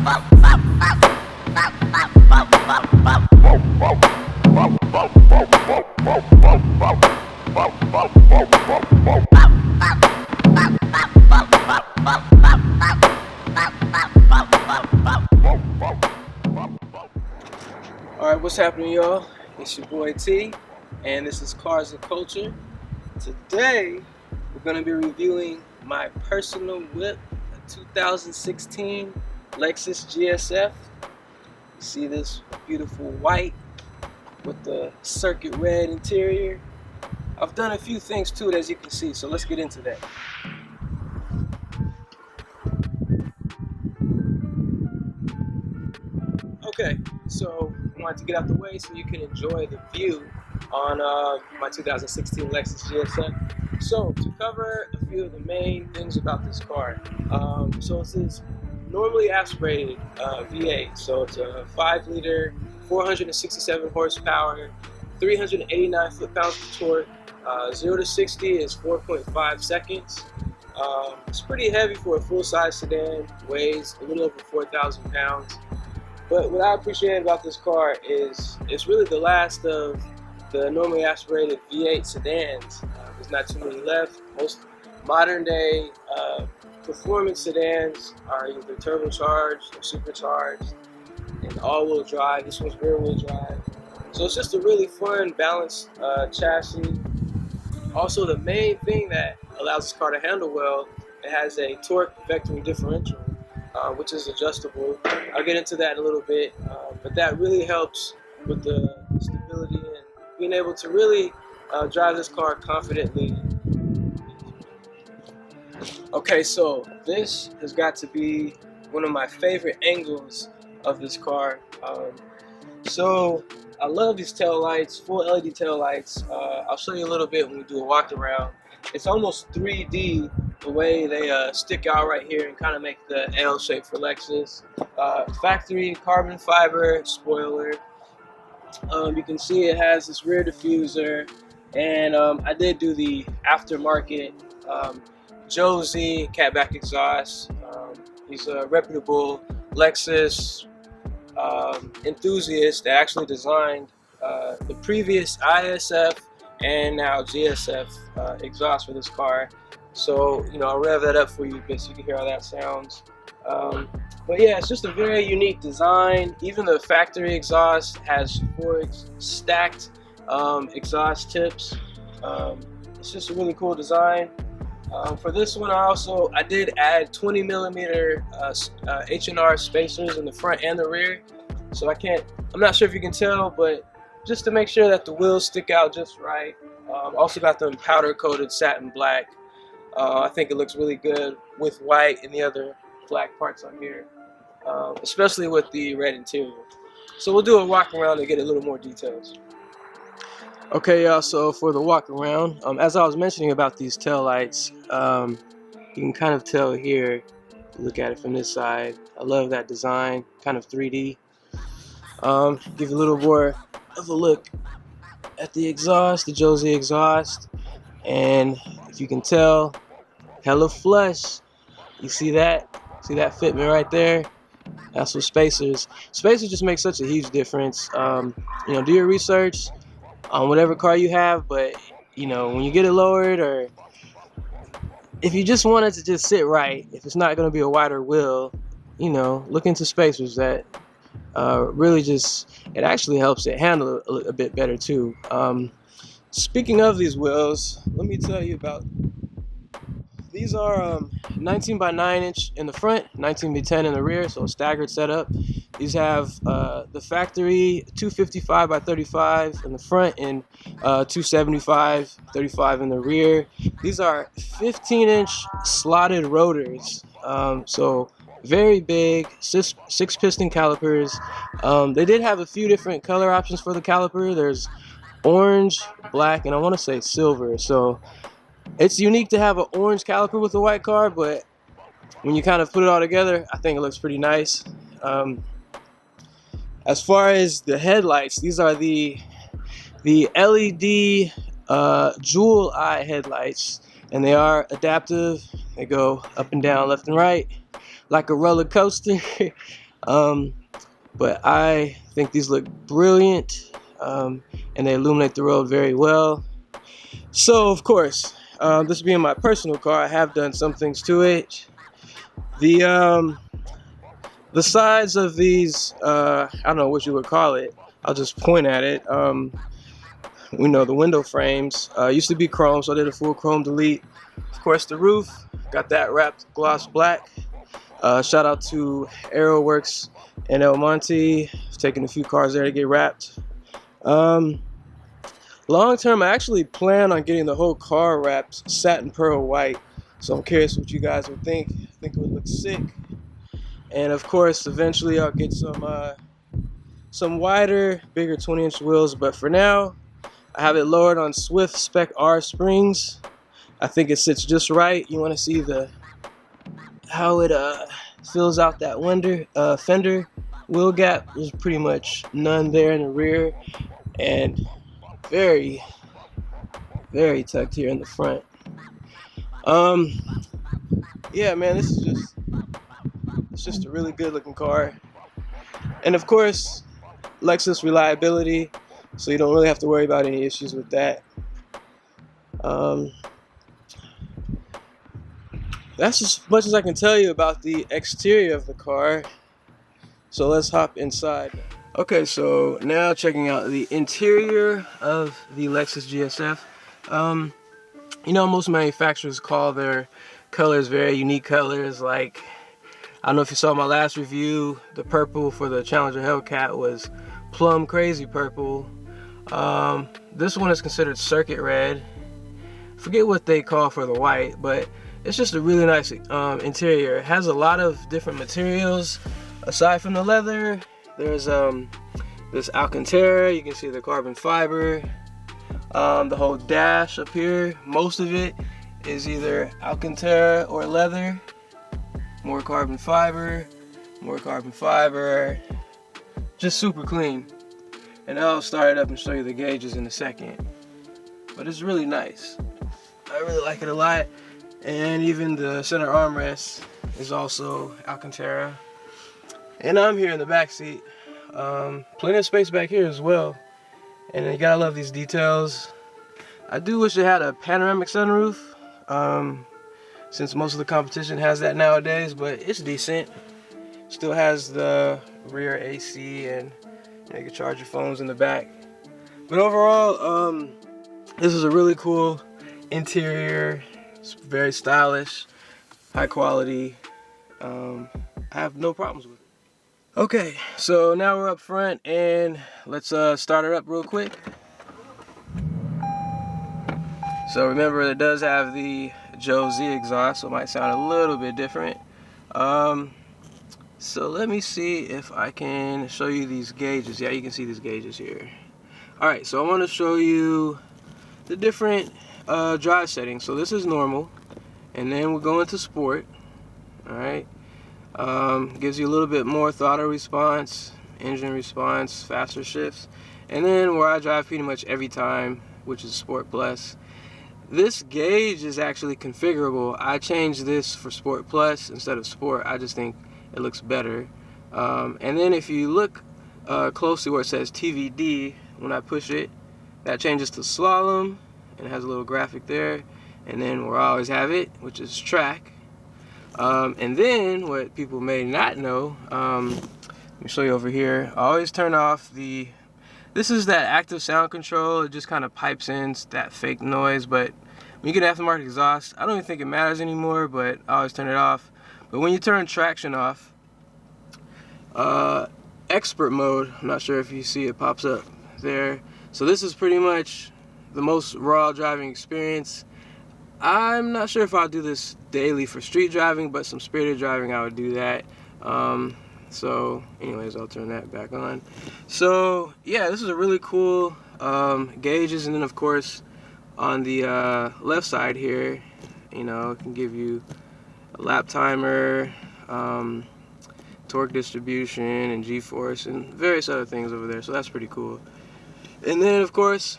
Alright, what's happening, y'all? It's your boy T, and this is Cars and Culture. Today, we're going to be reviewing my personal whip, a 2016 Lexus GSF. You see this beautiful white with the circuit red interior. I've done a few things to it, as you can see, so let's get into that. Okay, so I wanted to get out the way so you can enjoy the view on my 2016 Lexus GSF. So, to cover a few of the main things about this car, so it's this normally aspirated V8, so it's a 5-liter, 467 horsepower, 389 foot-pounds of torque. 0 to 60 is 4.5 seconds. It's pretty heavy for a full-size sedan, weighs a little over 4,000 pounds. But what I appreciate about this car is it's really the last of the normally aspirated V8 sedans. There's not too many left. Most modern day performance sedans are either turbocharged or supercharged and all-wheel drive. This one's rear-wheel drive. So it's just a really fun, balanced chassis. Also, the main thing that allows this car to handle well, it has a torque vectoring differential, which is adjustable. I'll get into that in a little bit, but that really helps with the stability and being able to really drive this car confidently. Okay, so this has got to be one of my favorite angles of this car. So I love these tail lights, full LED tail lights. I'll show you a little bit when we do a walk around. It's almost 3D the way they stick out right here and kind of make the L shape for Lexus. Factory carbon fiber spoiler. You can see it has this rear diffuser, and I did do the aftermarket Josie catback exhaust. He's a reputable Lexus enthusiast that actually designed the previous ISF and now GSF exhaust for this car. So, I'll rev that up for you a bit so you can hear how that sounds. But yeah, it's just a very unique design. Even the factory exhaust has 4 stacked exhaust tips. It's just a really cool design. For this one, I did add 20 millimeter H&R spacers in the front and the rear. So I'm not sure if you can tell, but just to make sure that the wheels stick out just right. Also got them powder coated satin black. I think it looks really good with white and the other black parts on here, especially with the red interior. So we'll do a walk around to get a little more details. Okay, y'all, so for the walk around, as I was mentioning about these tail lights, you can kind of tell here, look at it from this side. I love that design, kind of 3D. Give you a little more of a look at the exhaust, the Josie exhaust, and if you can tell, hella flush. You see that? See that fitment right there? That's what spacers just make such a huge difference. Do your research on whatever car you have, but when you get it lowered, or if you just want it to just sit right, if it's not going to be a wider wheel, look into spacers. That really it actually helps it handle a bit better too. Speaking of these wheels, let me tell you about these. Are 19 by 9 inch in the front, 19 by 10 in the rear, so a staggered setup. These have the factory 255 by 35 in the front and 275 35 in the rear. These are 15-inch slotted rotors, so very big, 6 piston calipers. They did have a few different color options for the caliper. There's orange, black, and I want to say silver. So it's unique to have an orange caliper with a white car, but when you kind of put it all together, I think it looks pretty nice. As far as the headlights, these are the LED jewel eye headlights, and they are adaptive. They go up and down, left and right, like a roller coaster. But I think these look brilliant, and they illuminate the road very well. So of course, this being my personal car, I have done some things to it. The sides of these, I don't know what you would call it. I'll just point at it. We know the window frames used to be chrome, so I did a full chrome delete. Of course, the roof, got that wrapped gloss black. Shout out to Aeroworks and El Monte, taking a few cars there to get wrapped. Long term, I actually plan on getting the whole car wrapped satin pearl white. So I'm curious what you guys would think. I think it would look sick. And of course, eventually I'll get some wider, bigger 20-inch wheels. But for now, I have it lowered on Swift Spec R springs. I think it sits just right. You want to see how it fills out that fender wheel gap. There's pretty much none there in the rear, and very, very tucked here in the front. Yeah, man, it's just a really good looking car. And of course, Lexus reliability, so you don't really have to worry about any issues with that. That's as much as I can tell you about the exterior of the car. So let's hop inside. Okay, so now checking out the interior of the Lexus GSF. You know, most manufacturers call their colors very unique colors. Like, I don't know if you saw my last review, the purple for the Challenger Hellcat was plum crazy purple. This one is considered circuit red. Forget what they call for the white, but it's just a really nice interior. It has a lot of different materials. Aside from the leather, there's this Alcantara. You can see the carbon fiber. The whole dash up here, most of it is either Alcantara or leather. More carbon fiber, more carbon fiber. Just super clean. And I'll start it up and show you the gauges in a second. But it's really nice. I really like it a lot. And even the center armrest is also Alcantara. And I'm here in the back seat. Plenty of space back here as well. And you gotta love these details. I do wish it had a panoramic sunroof, since most of the competition has that nowadays, but it's decent. Still has the rear AC, and you can charge your phones in the back. But overall, this is a really cool interior. It's very stylish, high quality. I have no problems with it. Okay, so now we're up front, and let's start it up real quick. So remember, it does have the Joe Z exhaust, so it might sound a little bit different. So let me see if I can show you these gauges. Yeah, you can see these gauges here. Alright, so I want to show you the different drive settings. So this is normal, and then we'll go into sport. Alright. Gives you a little bit more throttle response, engine response, faster shifts, and then where I drive pretty much every time, which is Sport Plus. This gauge is actually configurable. I changed this for Sport Plus instead of Sport. I just think it looks better. And then if you look closely where it says TVD, when I push it, that changes to slalom, and it has a little graphic there. And then where I always have it, which is track. And then what people may not know, let me show you over here. I always turn off this is that active sound control. It just kind of pipes in that fake noise, but when you get aftermarket exhaust, I don't even think it matters anymore, but I always turn it off. But when you turn traction off, expert mode, I'm not sure if you see it pops up there. So this is pretty much the most raw driving experience. I'm not sure if I'll do this daily for street driving, but some spirited driving I would do that. So anyways, I'll turn that back on. So yeah, this is a really cool gauges. And then of course on the left side here, you know, it can give you a lap timer, torque distribution, and G-force, and various other things over there. So that's pretty cool. And then of course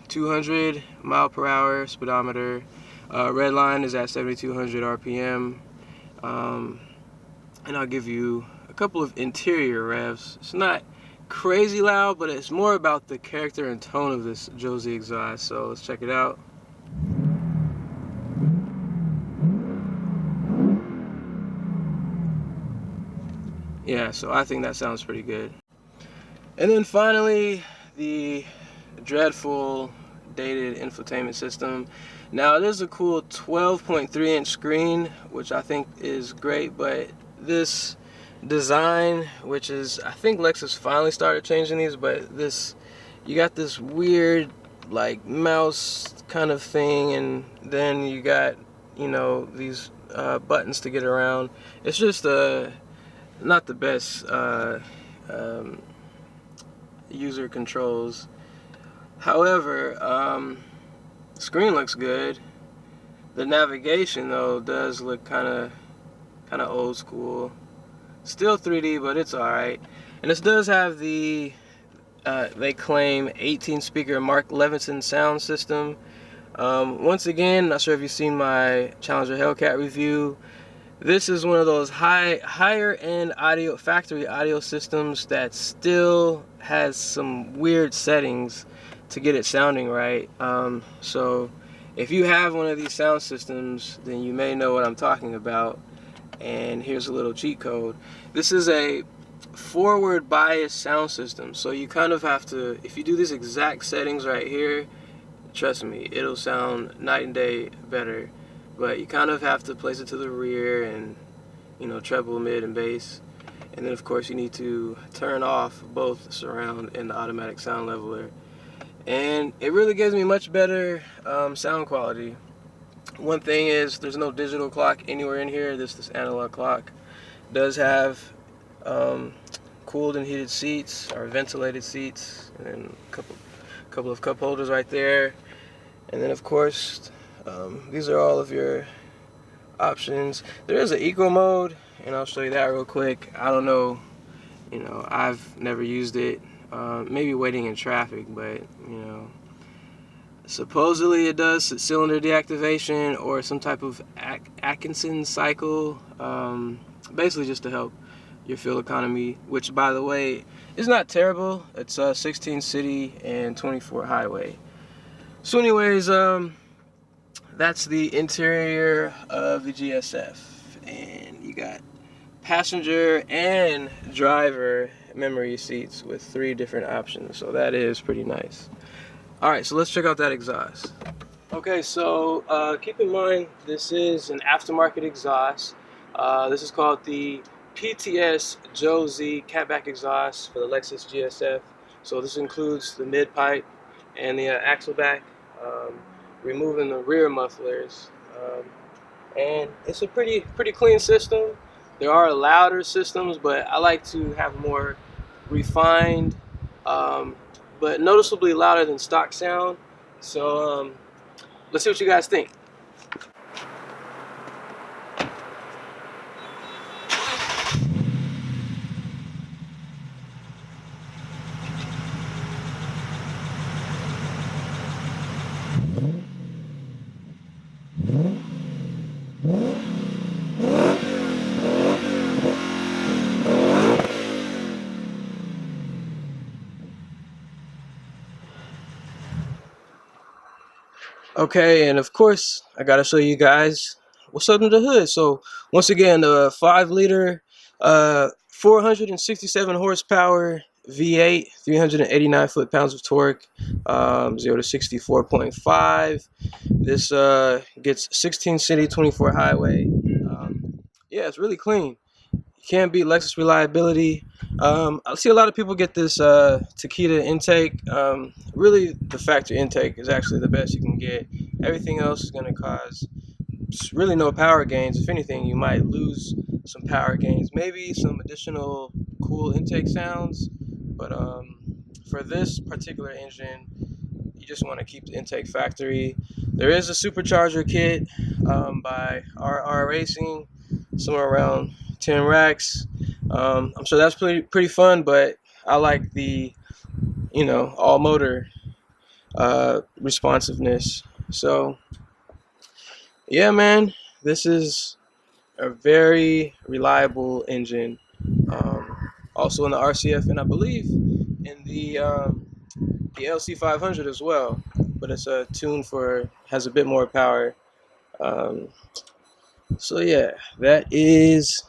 200 mile per hour speedometer. Red line is at 7,200 RPM. And I'll give you a couple of interior revs. It's not crazy loud, but it's more about the character and tone of this Josie exhaust. So let's check it out. Yeah, so I think that sounds pretty good. And then finally, the dreadful dated infotainment system. Now it is a cool 12.3-inch screen, which I think is great, but this design, which is, I think Lexus finally started changing these, but this, you got this weird like mouse kind of thing, and then you got, you know, these buttons to get around. It's just not the best user controls. However, the screen looks good. The navigation though does look kind of old school. Still 3D, but it's alright. And this does have the they claim 18 speaker Mark Levinson sound system. Once again, not sure if you've seen my Challenger Hellcat review. This is one of those higher end audio, factory audio systems that still has some weird settings to get it sounding right. So if you have one of these sound systems, then you may know what I'm talking about. And here's a little cheat code. This is a forward bias sound system, so you kind of have to, if you do these exact settings right here, trust me, it'll sound night and day better. But you kind of have to place it to the rear, and you know, treble, mid, and bass. And then of course you need to turn off both surround and the automatic sound leveler. And it really gives me much better sound quality. One thing is there's no digital clock anywhere in here. This analog clock does have cooled and heated seats, or ventilated seats, and then a couple of cup holders right there. And then of course these are all of your options. There is an eco mode, and I'll show you that real quick. I don't know, you know, I've never used it. Maybe waiting in traffic, but you know, supposedly it does cylinder deactivation or some type of Atkinson cycle, basically just to help your fuel economy, which by the way is not terrible. It's 16 city and 24 highway. So anyways, that's the interior of the GSF, and you got passenger and driver memory seats with 3 different options, so that is pretty nice. Alright, so let's check out that exhaust. Okay, so keep in mind this is an aftermarket exhaust. This is called the PTS Josie catback exhaust for the Lexus GSF. So this includes the mid pipe and the axle back, removing the rear mufflers, and it's a pretty clean system. There are louder systems, but I like to have more refined, but noticeably louder than stock sound. So let's see what you guys think. Okay, and of course, I gotta show you guys what's under the hood. So once again, the 5-liter, 467 horsepower V8, 389 foot-pounds of torque, 0 to 64.5. This gets 16 city, 24 highway. Yeah, it's really clean. You can't beat Lexus reliability. I see a lot of people get this Takeda intake. Really, the factory intake is actually the best you can get. Everything else is going to cause really no power gains. If anything, you might lose some power gains. Maybe some additional cool intake sounds. But for this particular engine, you just want to keep the intake factory. There is a supercharger kit by RR Racing, somewhere around 10 racks. I'm sure that's pretty fun, but I like the, you know, all motor responsiveness. So yeah, man, this is a very reliable engine. Also in the RCF, and I believe in the LC500 as well. But it's a tune for, has a bit more power. Um, so yeah, that is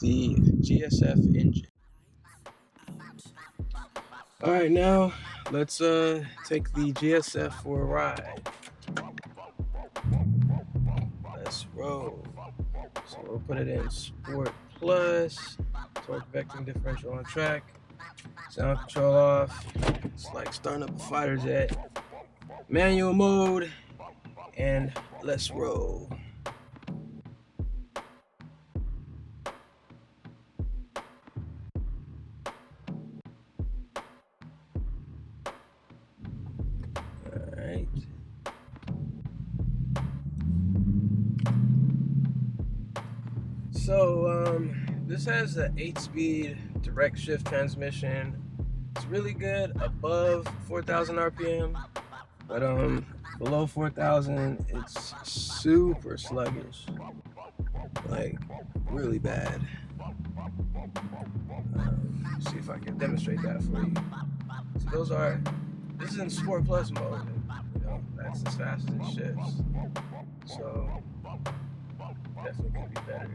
the GSF engine. All right, now let's take the GSF for a ride. Let's roll. So we'll put it in Sport Plus, torque vectoring differential on track, sound control off. It's like starting up a fighter jet. Manual mode, and let's roll. All right. So this has an 8-speed direct shift transmission. It's really good above 4,000 RPM, but below 4,000 it's super sluggish, like really bad. See if I can demonstrate that for you. So this is in Sport Plus mode, and, that's as fast as it shifts. So definitely could be better.